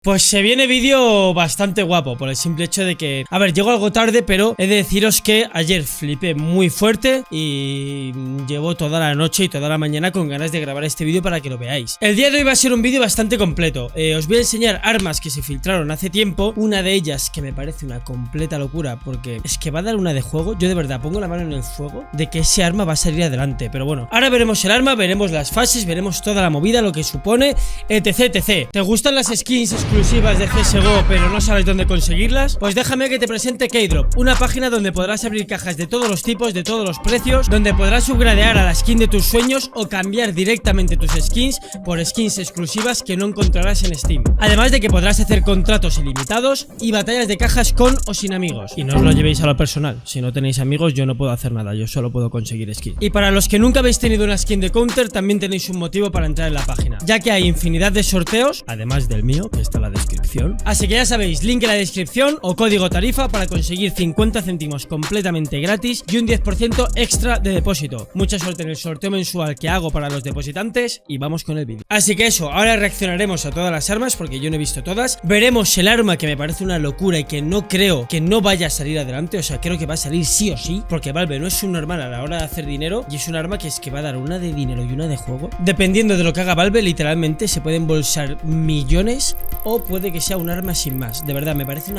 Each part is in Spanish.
Pues se viene vídeo bastante guapo por el simple hecho de que... A ver, llego algo tarde, pero he de deciros que ayer flipé muy fuerte y llevo toda la noche y toda la mañana con ganas de grabar este vídeo para que lo veáis. El día de hoy va a ser un vídeo bastante completo. Os voy a enseñar armas que se filtraron hace tiempo. Una de ellas que me parece una completa locura porque es que va a dar una de juego. Yo de verdad pongo la mano en el fuego de que ese arma va a salir adelante. Pero bueno, ahora veremos el arma, veremos las fases, veremos toda la movida, lo que supone, etc, etc. ¿Te gustan las skins exclusivas de CSGO pero no sabes dónde conseguirlas? Pues déjame que te presente Keydrop, una página donde podrás abrir cajas de todos los tipos, de todos los precios, donde podrás upgradear a la skin de tus sueños o cambiar directamente tus skins por skins exclusivas que no encontrarás en Steam. Además de que podrás hacer contratos ilimitados y batallas de cajas con o sin amigos. Y no os lo llevéis a lo personal, si no tenéis amigos yo no puedo hacer nada, yo solo puedo conseguir skin. Y para los que nunca habéis tenido una skin de Counter también tenéis un motivo para entrar en la página, ya que hay infinidad de sorteos, además del mío, que está en la descripción. Así que ya sabéis, link en la descripción o código tarifa para conseguir 50 céntimos completamente gratis y un 10% extra de depósito. Mucha suerte en el sorteo mensual que hago para los depositantes y vamos con el vídeo. Así que eso, ahora reaccionaremos a todas las armas porque yo no he visto todas. Veremos el arma que me parece una locura y que no creo que no vaya a salir adelante, o sea, creo que va a salir sí o sí, porque Valve no es un normal a la hora de hacer dinero y es un arma que es que va a dar una de dinero y una de juego. Dependiendo de lo que haga Valve, literalmente se pueden embolsar millones o puede que sea un arma sin más. De verdad, me parece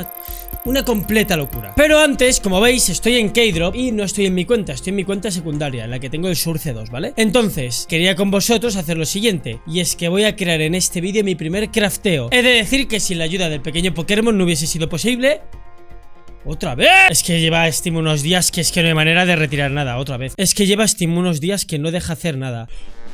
una completa locura. Pero antes, como veis, estoy en Keydrop y no estoy en mi cuenta, estoy en mi cuenta secundaria, en la que tengo el Source 2, ¿vale? Entonces, quería con vosotros hacer lo siguiente, y es que voy a crear en este vídeo mi primer crafteo. He de decir que sin la ayuda del pequeño Pokémon no hubiese sido posible. ¡Otra vez! Es que lleva Steam unos días que es que no hay manera de retirar nada. Otra vez. Es que lleva Steam unos días que no deja hacer nada.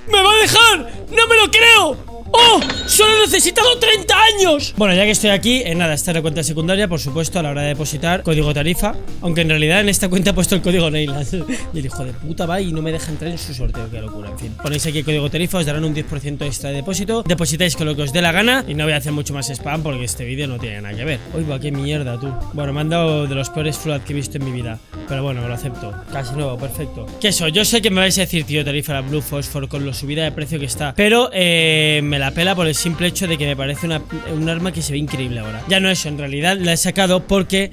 ¡Me va a dejar! ¡No me lo creo! ¡Oh! ¡Solo he necesitado 30 años! Bueno, ya que estoy aquí, nada, esta es la cuenta secundaria, por supuesto, a la hora de depositar código tarifa. Aunque en realidad en esta cuenta he puesto el código Neyland. Y el hijo de puta va y no me deja entrar en su sorteo, qué locura, en fin. Ponéis aquí el código tarifa, os darán un 10% extra de depósito. Depositáis con lo que os dé la gana. Y no voy a hacer mucho más spam porque este vídeo no tiene nada que ver. Uy, va, qué mierda, tú. Bueno, me han dado de los peores flood que he visto en mi vida. Pero bueno, me lo acepto. Casi nuevo, perfecto. Que eso, yo sé que me vais a decir, tío, tarifa la Blue Phosphor con la subida de precio que está. Pero me la pela por el simple hecho de que me parece un arma que se ve increíble ahora. Ya no eso, en realidad la he sacado porque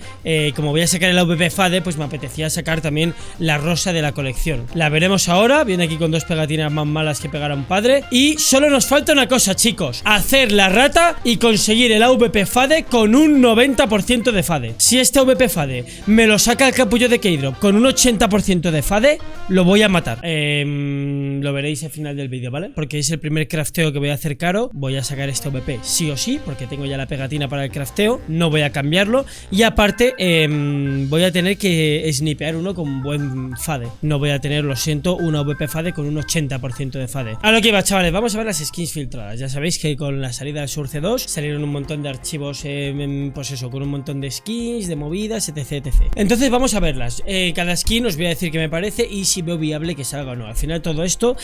como voy a sacar el AVP Fade, pues me apetecía sacar también la rosa de la colección. La veremos ahora, viene aquí con dos pegatinas más malas que pegar a un padre. Y solo nos falta una cosa, chicos: hacer la rata y conseguir el AVP Fade con un 90% de Fade. Si este AVP Fade me lo saca el capullo de Keydrop con un 80% de Fade, lo voy a matar. Lo veréis al final del vídeo, ¿vale? Porque es el primer crafteo que voy a hacer caro. Voy a sacar este OVP sí o sí, porque tengo ya la pegatina para el crafteo. No voy a cambiarlo. Y aparte, voy a tener que snipear uno con buen Fade. No voy a tener, lo siento, una OVP Fade con un 80% de Fade. A lo que iba, chavales, vamos a ver las skins filtradas. Ya sabéis que con la salida del Source 2 salieron un montón de archivos, pues eso, con un montón de skins, de movidas, etc, etc. Entonces vamos a verlas. Cada skin os voy a decir qué me parece y si veo viable que salga o no. Al final todo esto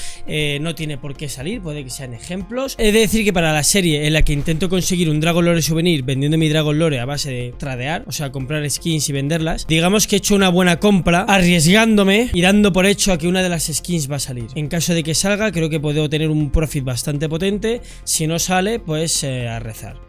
no tiene por qué salir, puede que sean ejemplos. He de decir que para la serie en la que intento conseguir un Dragon Lore souvenir vendiendo mi Dragon Lore a base de tradear, o sea, comprar skins y venderlas, digamos que he hecho una buena compra arriesgándome y dando por hecho a que una de las skins va a salir. En caso de que salga, creo que puedo tener un profit bastante potente. Si no sale, pues a rezar.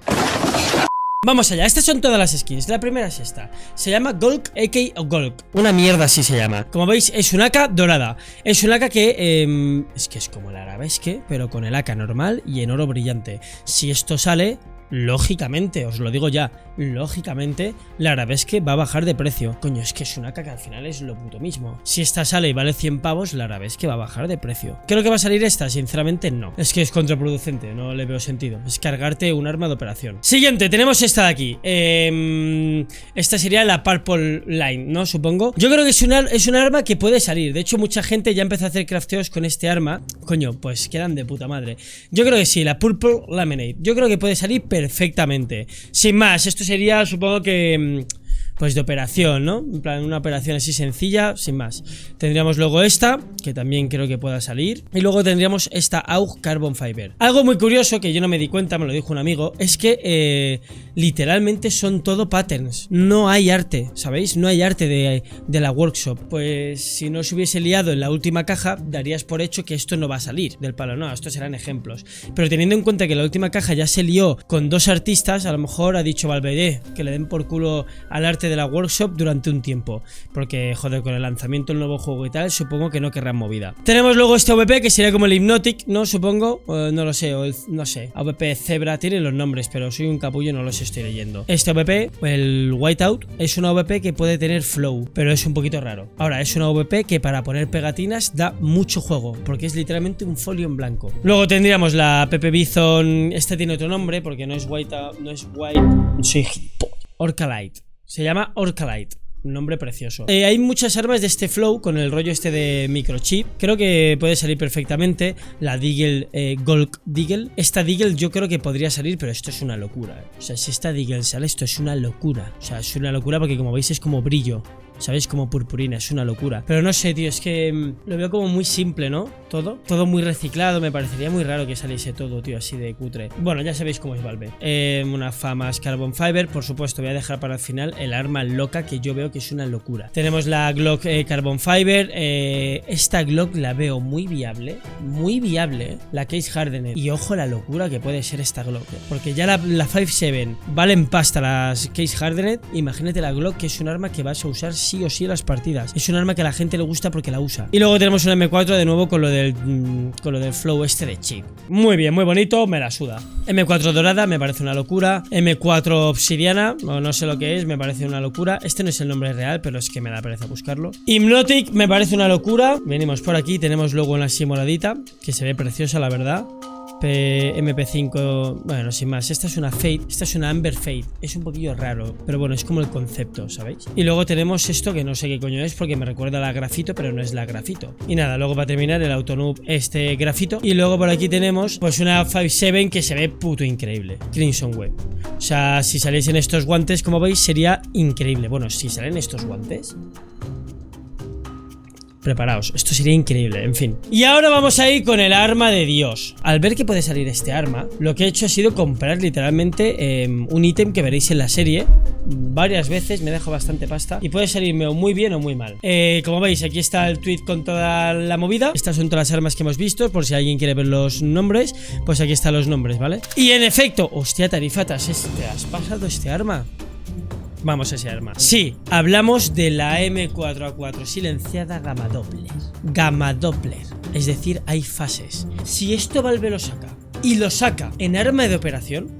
Vamos allá, estas son todas las skins. La primera es esta, se llama Golk AK o Golk, una mierda así se llama. Como veis es un AK dorada. Es un AK que es que es como el arabesque, pero con el AK normal y en oro brillante. Si esto sale, lógicamente, os lo digo ya, lógicamente la arabesque va a bajar de precio. Coño, es que es una AK que al final es lo puto mismo. Si esta sale y vale 100 pavos, la arabesque va a bajar de precio. ¿Creo que va a salir esta? Sinceramente no. Es que es contraproducente, no le veo sentido. Es cargarte un arma de operación. Siguiente, tenemos esta de aquí. Esta sería la Purple Line, ¿no? Supongo. Yo creo que es un arma que puede salir. De hecho, mucha gente ya empezó a hacer crafteos con este arma. Coño, pues quedan de puta madre. Yo creo que sí, la Purple Laminate. Yo creo que puede salir perfectamente. Sin más, esto sería, supongo que pues de operación, ¿no? En plan, una operación así sencilla, sin más. Tendríamos luego esta, que también creo que pueda salir. Y luego tendríamos esta AUG Carbon Fiber. Algo muy curioso, que yo no me di cuenta, me lo dijo un amigo, es que literalmente son todo patterns, no hay arte, ¿sabéis? No hay arte de la workshop. Pues si no se hubiese liado en la última caja, darías por hecho que esto no va a salir del palo, no, estos serán ejemplos. Pero teniendo en cuenta que la última caja ya se lió con 2 artistas, a lo mejor ha dicho Valve que le den por culo al arte de la workshop durante un tiempo, porque joder, con el lanzamiento del nuevo juego y tal, supongo que no querrán movida. Tenemos luego este AVP que sería como el Hypnotic, ¿no? Supongo, no lo sé, o el, no sé, AVP Zebra, tiene los nombres, pero soy un capullo, no los estoy leyendo. Este AVP, el Whiteout, es un AVP que puede tener flow, pero es un poquito raro. Ahora, es un AVP que para poner pegatinas da mucho juego, porque es literalmente un folio en blanco. Luego tendríamos la Pepe Bison, este tiene otro nombre, porque no es Whiteout, no es White, soy Orcalite, se llama Orcalite. Un nombre precioso. Hay muchas armas de este flow con el rollo este de microchip. Creo que puede salir perfectamente. La Deagle, Golk Deagle. Esta Deagle yo creo que podría salir, pero esto es una locura. O sea, si esta Deagle sale, esto es una locura. O sea, es una locura porque como veis es como brillo. ¿Sabéis? Como purpurina, es una locura. Pero no sé, tío, es que lo veo como muy simple, ¿no? Todo muy reciclado, me parecería muy raro que saliese todo, tío, así de cutre. Bueno, ya sabéis cómo es Valve. Una Famas Carbon Fiber, por supuesto, voy a dejar para el final el arma loca que yo veo que es una locura. Tenemos la Glock Carbon Fiber. Esta Glock la veo muy viable, la Case Hardened. Y ojo la locura que puede ser esta Glock, porque ya la 5.7 valen pasta las Case Hardened. Imagínate la Glock, que es un arma que vas a usar sí o sí en las partidas. Es un arma que a la gente le gusta porque la usa. Y luego tenemos una M4 de nuevo con lo del flow este de chip. Muy bien, muy bonito, me la suda. M4 dorada me parece una locura. M4 obsidiana, no sé lo que es, me parece una locura. Este no es el nombre real, pero es que me da pereza buscarlo. Hypnotic me parece una locura. Venimos por aquí, tenemos luego una así moradita, que se ve preciosa la verdad. MP5, bueno, sin más. Esta es una Fade, esta es una Amber Fade. Es un poquillo raro, pero bueno, es como el concepto, ¿sabéis? Y luego tenemos esto que no sé qué coño es, porque me recuerda a la grafito, pero no es la grafito. Y nada, luego va a terminar el Autonoob este grafito. Y luego por aquí tenemos pues una 5.7 que se ve puto increíble, Crimson Web. O sea, si saliesen estos guantes, como veis, sería increíble. Bueno, si salen estos guantes, preparaos, esto sería increíble, en fin. Y ahora vamos a ir con el arma de Dios. Al ver que puede salir este arma, lo que he hecho ha sido comprar literalmente un ítem que veréis en la serie varias veces, me dejo bastante pasta y puede salirme o muy bien o muy mal. Como veis, aquí está el tweet con toda la movida. Estas son todas las armas que hemos visto, por si alguien quiere ver los nombres, pues aquí están los nombres, ¿vale? Y en efecto, hostia, Tarifatas, ¿te has pasado este arma? Vamos a ese arma. Sí, hablamos de la M4A4 silenciada Gamma Doppler. Gamma Doppler. Es decir, hay fases. Si esto Valve lo saca y lo saca en arma de operación,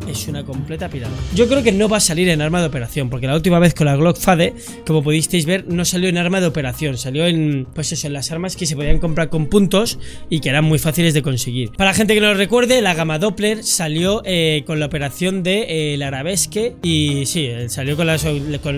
es una completa pirada. Yo creo que no va a salir en arma de operación, porque la última vez con la Glock Fade, como pudisteis ver, no salió en arma de operación, salió en, pues eso, en las armas que se podían comprar con puntos y que eran muy fáciles de conseguir. Para la gente que no lo recuerde, la Gamma Doppler salió con la operación de el Arabesque, y sí, salió con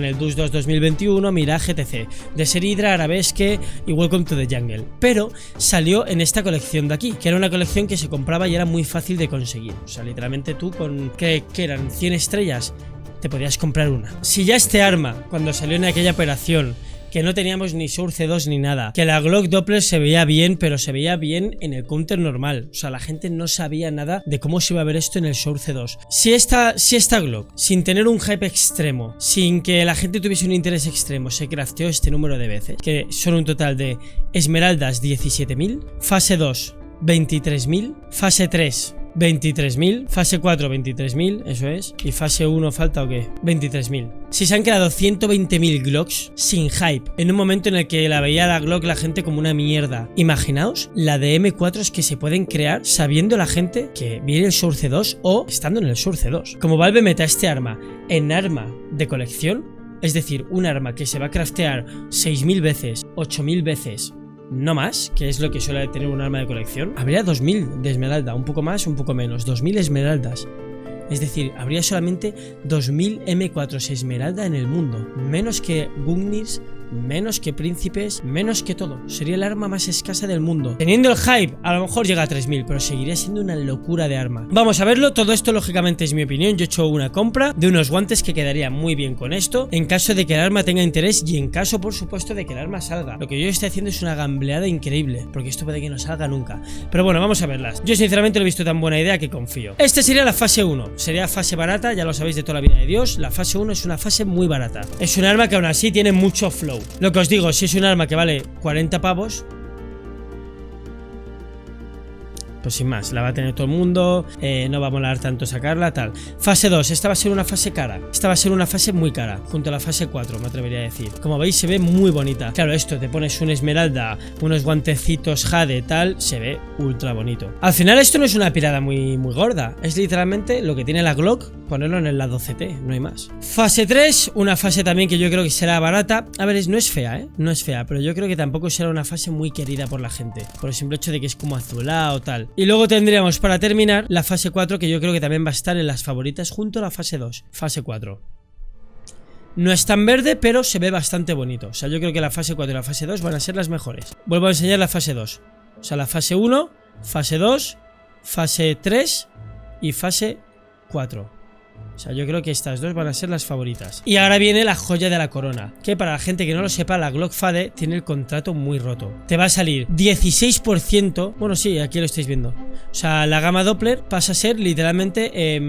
el Dus 2 2021, Mirage, etc. De Serhydra, Arabesque y Welcome to the Jungle. Pero salió en esta colección de aquí, que era una colección que se compraba y era muy fácil de conseguir. O sea, literalmente tú con que eran 100 estrellas te podías comprar una. Si ya este arma, cuando salió en aquella operación, que no teníamos ni Source 2 ni nada, que la Glock Doppler se veía bien, pero se veía bien en el counter normal. O sea, la gente no sabía nada de cómo se iba a ver esto en el Source 2. Si esta Glock, sin tener un hype extremo, sin que la gente tuviese un interés extremo, se crafteó este número de veces, que son un total de esmeraldas 17.000, fase 2 23.000, fase 3 23.000, fase 4 23.000, eso es, y fase 1 falta o qué, 23.000. Si se han quedado 120.000 Glocks sin hype, en un momento en el que la veía la Glock la gente como una mierda. Imaginaos la de M4s que se pueden crear sabiendo la gente que viene el Source 2 o estando en el Source 2. Como Valve meta este arma en arma de colección, es decir, un arma que se va a craftear 6.000 veces, 8.000 veces, no más, que es lo que suele tener un arma de colección, habría 2000 de esmeralda, un poco más, un poco menos, 2000 esmeraldas. Es decir, habría solamente 2000 M4 esmeralda en el mundo, menos que Gungnir menos que príncipes, menos que todo. Sería el arma más escasa del mundo. Teniendo el hype, a lo mejor llega a 3000, pero seguiría siendo una locura de arma. Vamos a verlo, todo esto lógicamente es mi opinión. Yo he hecho una compra de unos guantes que quedarían muy bien con esto, en caso de que el arma tenga interés y en caso, por supuesto, de que el arma salga. Lo que yo estoy haciendo es una gambleada increíble, porque esto puede que no salga nunca. Pero bueno, vamos a verlas. Yo sinceramente lo he visto tan buena idea que confío. Este sería la fase 1, sería fase barata, ya lo sabéis de toda la vida de Dios. La fase 1 es una fase muy barata. Es un arma que aún así tiene mucho flow. Lo que os digo, si es un arma que vale 40 pavos, pues sin más, la va a tener todo el mundo, no va a molar tanto sacarla, tal. Fase 2, esta va a ser una fase cara. Esta va a ser una fase muy cara, junto a la fase 4, me atrevería a decir. Como veis, se ve muy bonita. Claro, esto, te pones una esmeralda, unos guantecitos jade, tal, se ve ultra bonito. Al final esto no es una pirada muy gorda, es literalmente lo que tiene la Glock, ponerlo en el lado CT, no hay más. Fase 3, una fase también que yo creo que será barata. A ver, no es fea, no es fea, pero yo creo que tampoco será una fase muy querida por la gente, por el simple hecho de que es como azulado, tal. Y luego tendríamos para terminar la fase 4, que yo creo que también va a estar en las favoritas junto a la fase 2. Fase 4. No es tan verde, pero se ve bastante bonito. O sea, yo creo que la fase 4 y la fase 2 van a ser las mejores. Vuelvo a enseñar la fase 2. O sea, la fase 1, fase 2, fase 3 y fase 4. O sea, yo creo que estas dos van a ser las favoritas. Y ahora viene la joya de la corona, que para la gente que no lo sepa, la Glock Fade tiene el contrato muy roto. Te va a salir 16%. Bueno, sí, aquí lo estáis viendo. O sea, la gama Doppler pasa a ser literalmente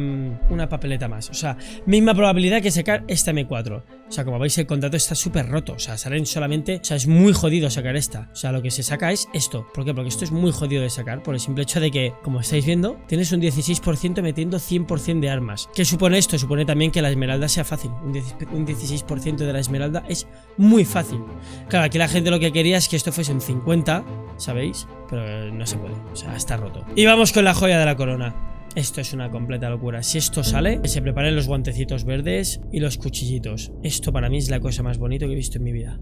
una papeleta más. O sea, misma probabilidad que sacar esta M4. O sea, como veis, el contrato está súper roto. O sea, salen solamente... O sea, es muy jodido sacar esta. O sea, lo que se saca es esto. ¿Por qué? Porque esto es muy jodido de sacar, por el simple hecho de que, como estáis viendo, tienes un 16% metiendo 100% de armas. ¿Qué supone esto? Supone también que la esmeralda sea fácil. Un 16% de la esmeralda es muy fácil. Claro, aquí la gente lo que quería es que esto fuese un 50, ¿sabéis? Pero no se puede. O sea, está roto. Y vamos con la joya de la corona. Esto es una completa locura. Si esto sale, que se preparen los guantecitos verdes y los cuchillitos. Esto para mí es la cosa más bonita que he visto en mi vida.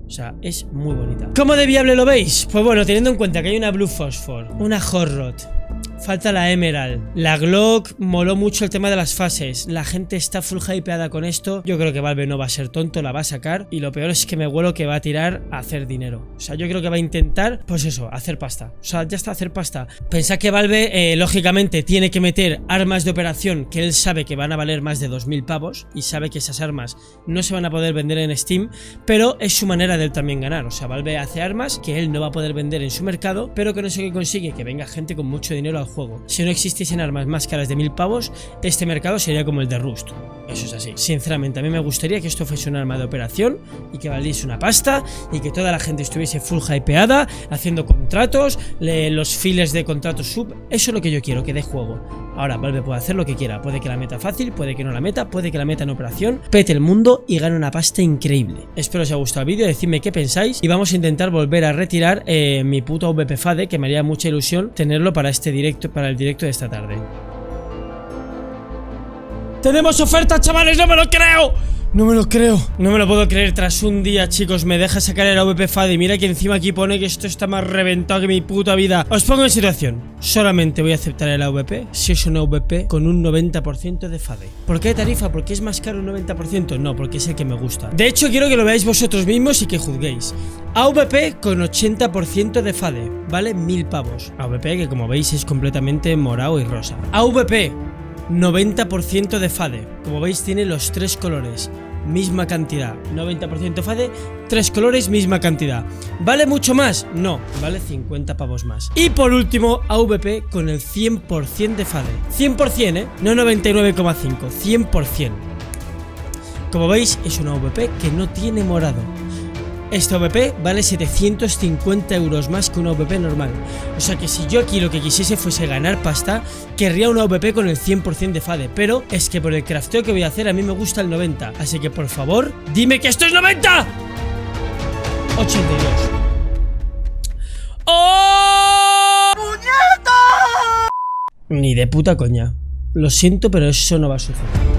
O sea, es muy bonita. ¿Cómo de viable lo veis? Pues bueno, teniendo en cuenta que hay una Blue Phosphor, una Hot Rod, falta la Emerald, la Glock, moló mucho el tema de las fases. La gente está full hypeada con esto. Yo creo que Valve no va a ser tonto, la va a sacar. Y lo peor es que me huelo que va a tirar a hacer dinero. O sea, yo creo que va a intentar, pues eso, hacer pasta. O sea, ya está, hacer pasta. Pensad que Valve, lógicamente, tiene que meter armas de operación que él sabe que van a valer más de 2000 pavos. Y sabe que esas armas no se van a poder vender en Steam. Pero es su manera de él también ganar. O sea, Valve hace armas que él no va a poder vender en su mercado, pero que no sé qué consigue, que venga gente con mucho dinero al juego. Si no existiesen armas más caras de 1000 pavos, este mercado sería como el de Rust. Eso es así. Sinceramente, a mí me gustaría que esto fuese un arma de operación y que valiese una pasta y que toda la gente estuviese full hypeada, haciendo contratos, los files de contratos sub. Eso es lo que yo quiero, que dé juego. Ahora, Valve puede hacer lo que quiera. Puede que la meta fácil, puede que no la meta, puede que la meta en operación, pete el mundo y gane una pasta increíble. Espero os haya gustado el vídeo, decidme qué pensáis y vamos a intentar volver a retirar mi puto VP Fade, que me haría mucha ilusión tenerlo para este directo, para el directo de esta tarde. ¡Tenemos oferta, chavales! ¡No me lo creo! No me lo creo. No me lo puedo creer. Tras un día, chicos, me deja sacar el AVP Fade. Y mira que encima aquí pone que esto está más reventado que mi puta vida. Os pongo en situación. Solamente voy a aceptar el AVP si es un AVP con un 90% de Fade. ¿Por qué tarifa? ¿Por qué es más caro un 90%? No, porque es el que me gusta. De hecho, quiero que lo veáis vosotros mismos y que juzguéis. AVP con 80% de Fade. Vale 1000 pavos. AVP que, como veis, es completamente morado y rosa. AVP 90% de Fade. Como veis, tiene los 3 colores, misma cantidad. 90% Fade, 3 colores, misma cantidad. ¿Vale mucho más? No, vale 50 pavos más. Y por último, AVP con el 100% de Fade. 100%, no 99,5, 100%. Como veis, es una AVP que no tiene morado. Esta AVP vale 750 euros más que una AVP normal. O sea que si yo aquí lo que quisiese fuese ganar pasta, querría una AVP con el 100% de Fade. Pero es que por el crafteo que voy a hacer a mí me gusta el 90. Así que por favor, dime que esto es 90. 82. ¡Oh! ¡Puñeta! Ni de puta coña. Lo siento, pero eso no va a suceder.